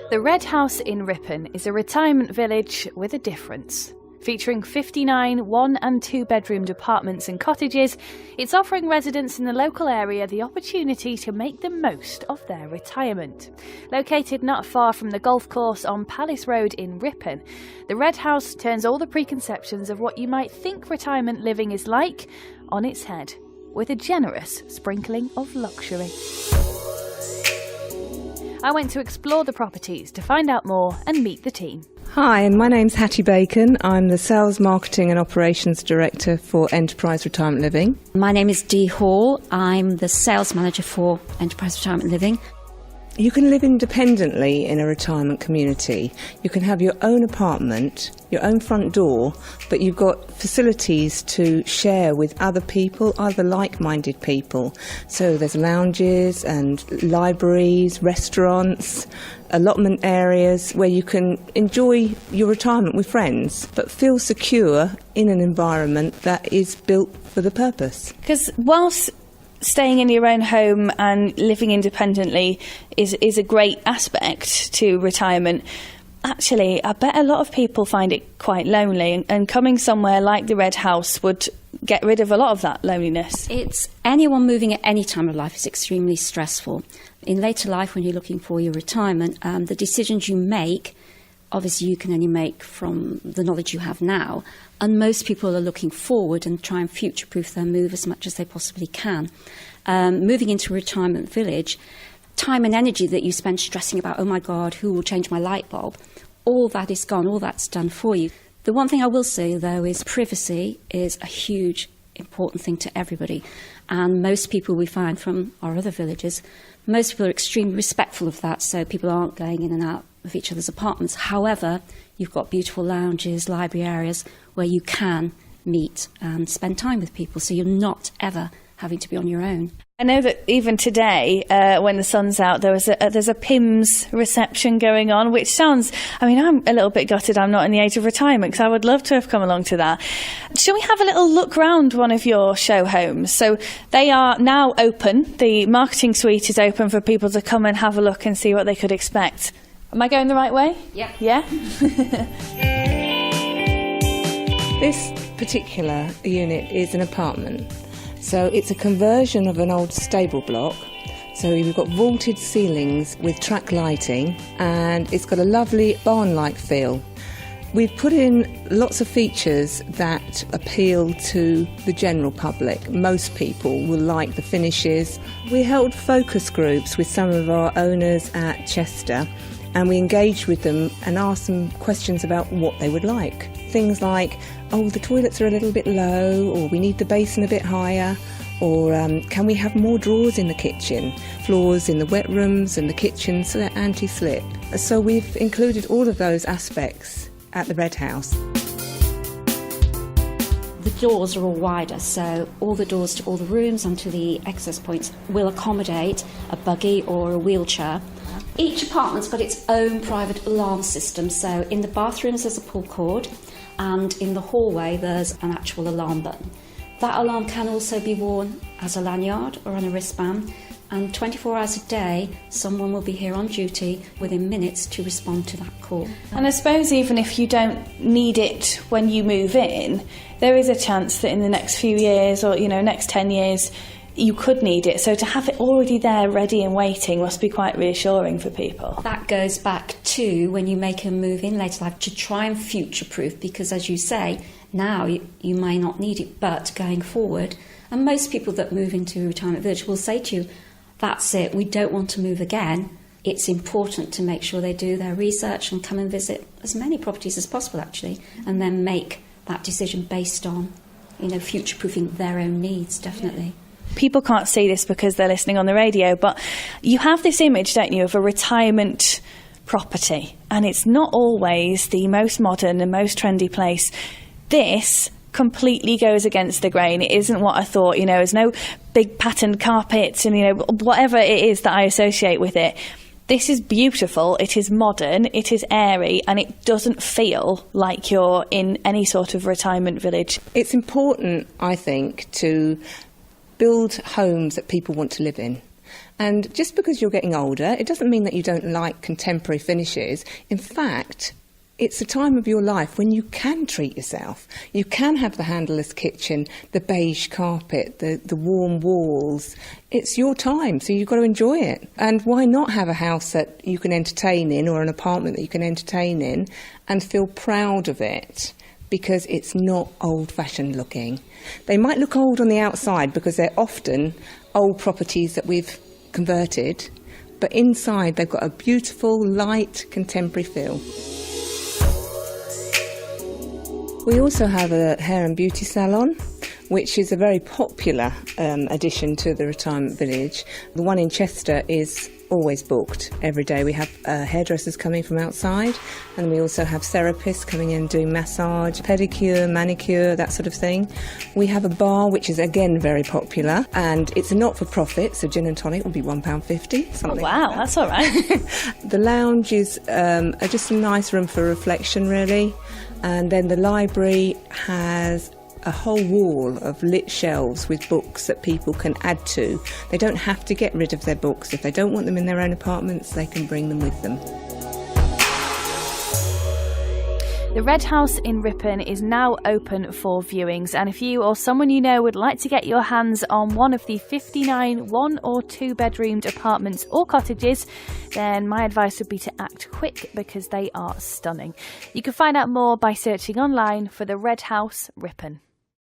The Red House in Ripon is a retirement village with a difference. Featuring 59 one- and two-bedroomed apartments and cottages, it's offering residents in the local area the opportunity to make the most of their retirement. Located not far from the golf course on Palace Road in Ripon, the Red House turns all the preconceptions of what you might think retirement living is like on its head, with a generous sprinkling of luxury. I went to explore the properties to find out more and meet the team. Hi, my name's Hattie Bacon. I'm the Sales, Marketing and Operations Director for Enterprise Retirement Living. My name is Dee Hall. I'm the Sales Manager for Enterprise Retirement Living. You can live independently in a retirement community. You can have your own apartment, your own front door, but you've got facilities to share with other people, other like-minded people. So there's lounges and libraries, restaurants, allotment areas where you can enjoy your retirement with friends, but feel secure in an environment that is built for the purpose. Because whilst staying in your own home and living independently is a great aspect to retirement, actually, I bet a lot of people find it quite lonely, and coming somewhere like the Red House would get rid of a lot of that loneliness. It's anyone moving at any time of life is extremely stressful. In later life, when you're looking for your retirement, the decisions you make, obviously you can only make from the knowledge you have now, and most people are looking forward and try and future-proof their move as much as they possibly can. Moving into a retirement village, time and energy that you spend stressing about, oh my God, who will change my light bulb, all that is gone, all that's done for you. The one thing I will say, though, is privacy is a huge, important thing to everybody. And most people we find from our other villages, most people are extremely respectful of that, so people aren't going in and out of each other's apartments. However, you've got beautiful lounges, library areas where you can meet and spend time with people, so you're not ever having to be on your own. I know that even today, when the sun's out, there's a PIMS reception going on, which sounds, I mean, I'm a little bit gutted I'm not in the age of retirement, because I would love to have come along to that. Shall we have a little look round one of your show homes? So they are now open. The marketing suite is open for people to come and have a look and see what they could expect. Am I going the right way? Yeah. Yeah? This particular unit is an apartment. So it's a conversion of an old stable block. So we've got vaulted ceilings with track lighting, and it's got a lovely barn-like feel. We've put in lots of features that appeal to the general public. Most people will like the finishes. We held focus groups with some of our owners at Chester, and we engaged with them and asked them questions about what they would like. Things like, oh, the toilets are a little bit low, or we need the basin a bit higher, or can we have more drawers in the kitchen? Floors in the wet rooms and the kitchen so they're anti-slip. So we've included all of those aspects at the Red House. The doors are all wider, so all the doors to all the rooms and to the access points will accommodate a buggy or a wheelchair. Each apartment's got its own private alarm system, so in the bathrooms there's a pull cord, and in the hallway there's an actual alarm button. That alarm can also be worn as a lanyard or on a wristband, and 24 hours a day someone will be here on duty within minutes to respond to that call. And I suppose even if you don't need it when you move in, there is a chance that in the next few years or, next 10 years, you could need it. So to have it already there, ready and waiting, must be quite reassuring for people. That goes back to when you make a move in later life to try and future-proof, because as you say, now you may not need it, but going forward, and most people that move into a retirement village will say to you, that's it, we don't want to move again. It's important to make sure they do their research and come and visit as many properties as possible, actually, and then make that decision based on, future-proofing their own needs, definitely. People can't see this because they're listening on the radio, but you have this image, don't you, of a retirement property, and it's not always the most modern and most trendy place. This completely goes against the grain. It isn't what I thought, there's no big patterned carpets and, whatever it is that I associate with it. This is beautiful, it is modern, it is airy, and it doesn't feel like you're in any sort of retirement village. It's important, I think, to build homes that people want to live in. And just because you're getting older, it doesn't mean that you don't like contemporary finishes. In fact, it's a time of your life when you can treat yourself. You can have the handleless kitchen, the beige carpet, the warm walls. It's your time, so you've got to enjoy it. And why not have a house that you can entertain in, or an apartment that you can entertain in, and feel proud of it? Because it's not old-fashioned looking. They might look old on the outside because they're often old properties that we've converted, but inside they've got a beautiful, light, contemporary feel. We also have a hair and beauty salon, which is a very popular addition to the retirement village. The one in Chester is always booked every day. We have hairdressers coming from outside, and we also have therapists coming in doing massage, pedicure, manicure, that sort of thing. We have a bar, which is again very popular, and it's a not-for-profit, so gin and tonic will be £1.50. Oh wow, that's all right. The lounge is just a nice room for reflection, really. And then the library has a whole wall of lit shelves with books that people can add to. They don't have to get rid of their books. If they don't want them in their own apartments, they can bring them with them. The Red House in Ripon is now open for viewings, and if you or someone you know would like to get your hands on one of the 59 one- or two-bedroomed apartments or cottages, then my advice would be to act quick because they are stunning. You can find out more by searching online for the Red House Ripon.